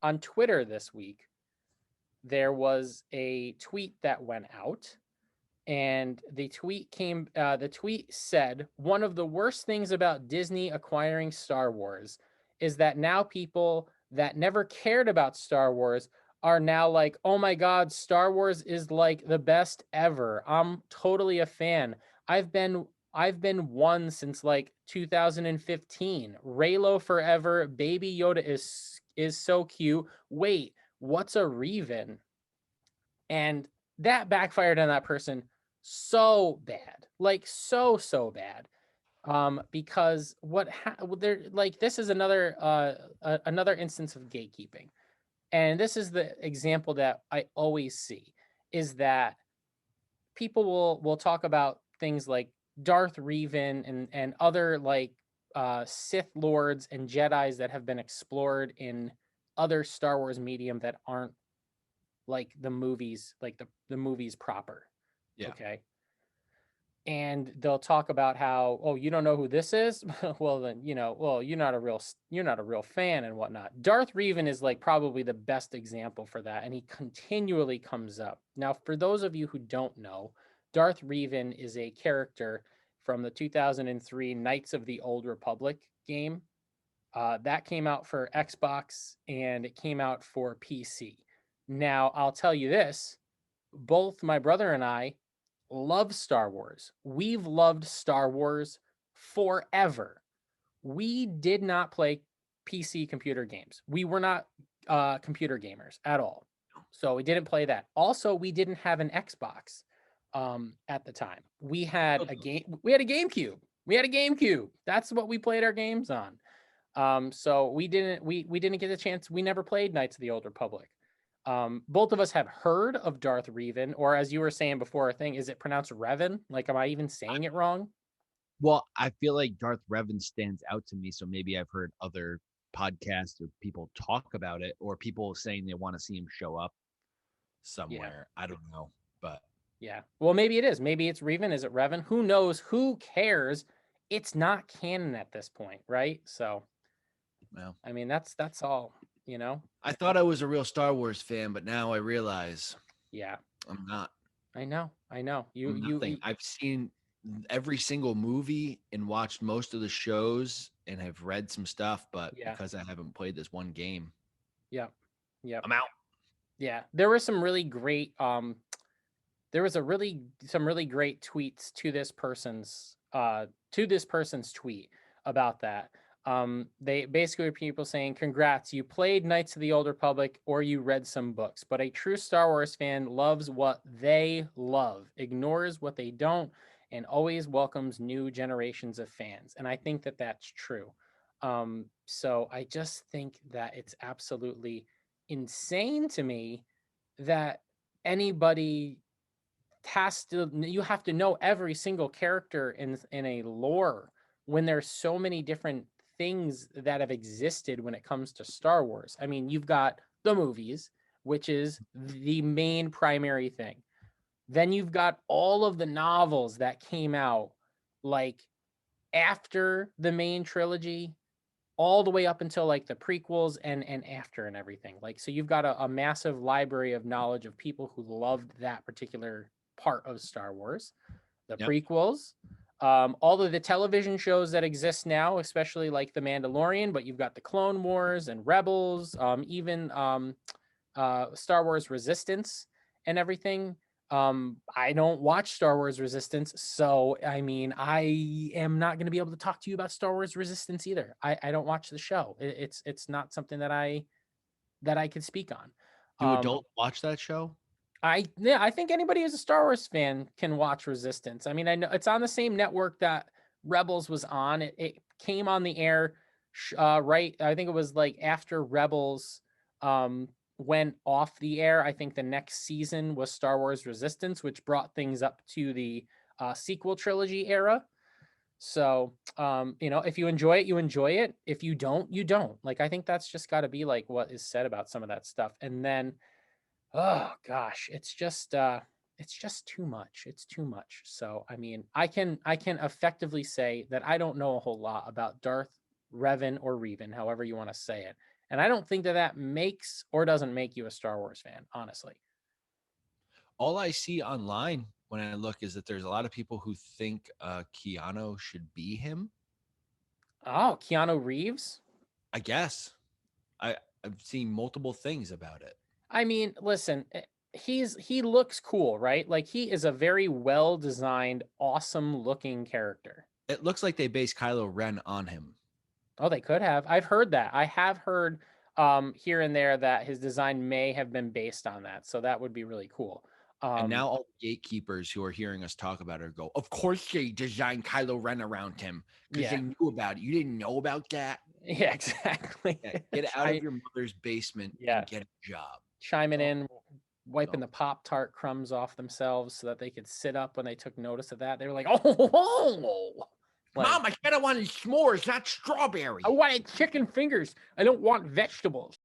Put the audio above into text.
on Twitter this week, there was a tweet that went out, and the tweet said, one of the worst things about Disney acquiring Star Wars is that now people that never cared about Star Wars are now like, oh my god, Star Wars is like the best ever. I'm totally a fan. I've been one since like 2015. Raylo forever. Baby Yoda is so cute. Wait, what's a Revan? And that backfired on that person so bad, like so bad. Because there, like, this is another instance of gatekeeping, and this is the example that I always see, is that people will talk about things like Darth Revan and other like Sith lords and Jedi's that have been explored in other Star Wars medium that aren't like the movies, like the movies proper. Yeah. Okay. And they'll talk about how, oh, you don't know who this is? Well, then, well, you're not a real fan and whatnot. Darth Revan is like probably the best example for that, and he continually comes up. Now, for those of you who don't know, Darth Revan is a character from the 2003 Knights of the Old Republic game. That came out for Xbox and it came out for PC. Now, I'll tell you this, both my brother and I love Star Wars. We've loved Star Wars forever. We did not play PC computer games. We were not computer gamers at all. So we didn't play that. Also, we didn't have an Xbox at the time. We had a GameCube. We had a GameCube. That's what we played our games on. So we didn't get a chance. We never played Knights of the Old Republic. Both of us have heard of Darth Revan, or as you were saying before, I think, is it pronounced Revan? Like, am I even saying it wrong? Well, I feel like Darth Revan stands out to me, so maybe I've heard other podcasts or people talk about it, or people saying they want to see him show up Yeah, somewhere. I don't know, but yeah. Well, maybe it is. Maybe it's Revan. Is it Revan? Who knows? Who cares? It's not canon at this point, right? So, well, I mean, that's all. You know. I thought I was a real Star Wars fan, but now I realize Yeah, I'm not. I know. I know. You I'm you nothing. you. I've seen every single movie and watched most of the shows and have read some stuff, but Yeah. because I haven't played this one game, Yep. Yep. I'm out. Yeah. There were some really great there was a really some really great tweets to this person's tweet about that. They basically were people saying, "Congrats, you played Knights of the Old Republic or you read some books, but a true Star Wars fan loves what they love, ignores what they don't, and always welcomes new generations of fans." And I think that that's true. So I just think that it's absolutely insane to me that anybody you have to know every single character in a lore when there's so many different things that have existed when it comes to Star Wars. I mean, you've got the movies, which is the main primary thing. Then you've got all of the novels that came out like after the main trilogy, all the way up until like the prequels and after and everything. Like, so you've got a massive library of knowledge of people who loved that particular part of Star Wars. The yep. prequels, all of the television shows that exist now, especially like The Mandalorian, but you've got the Clone Wars and Rebels, even Star Wars Resistance and everything. I don't watch Star Wars Resistance, so I mean, I am not going to be able to talk to you about Star Wars Resistance either. I don't watch the show. It's not something that I could speak on. Do Um, adults watch that show? I think anybody who's a Star Wars fan can watch Resistance. I mean, I know it's on the same network that Rebels was on. It came on the air, right. I think it was like after Rebels went off the air. I think the next season was Star Wars Resistance, which brought things up to the sequel trilogy era. So, if you enjoy it, you enjoy it. If you don't, you don't. Like, I think that's just got to be like what is said about some of that stuff. And then, oh gosh, it's just too much. It's too much. So, I mean, I can effectively say that I don't know a whole lot about Darth Revan or Revan, however you want to say it. And I don't think that makes or doesn't make you a Star Wars fan, honestly. All I see online when I look is that there's a lot of people who think Keanu should be him. Oh, Keanu Reeves? I guess. I've seen multiple things about it. I mean, listen, he looks cool, right? Like he is a very well designed, awesome looking character. It looks like they based Kylo Ren on him. Oh, they could have. I've heard that. I have heard here and there that his design may have been based on that. So that would be really cool. And now all the gatekeepers who are hearing us talk about it go, of course they designed Kylo Ren around him because Yeah. they knew about it. You didn't know about that? Yeah, exactly. Yeah, get out of your mother's basement Yeah. and get a job. Chiming in, wiping So- the Pop-Tart crumbs off themselves so that they could sit up when they took notice of that. They were like, oh, like, Mom, I said I wanted s'mores, not strawberry. I wanted chicken fingers. I don't want vegetables.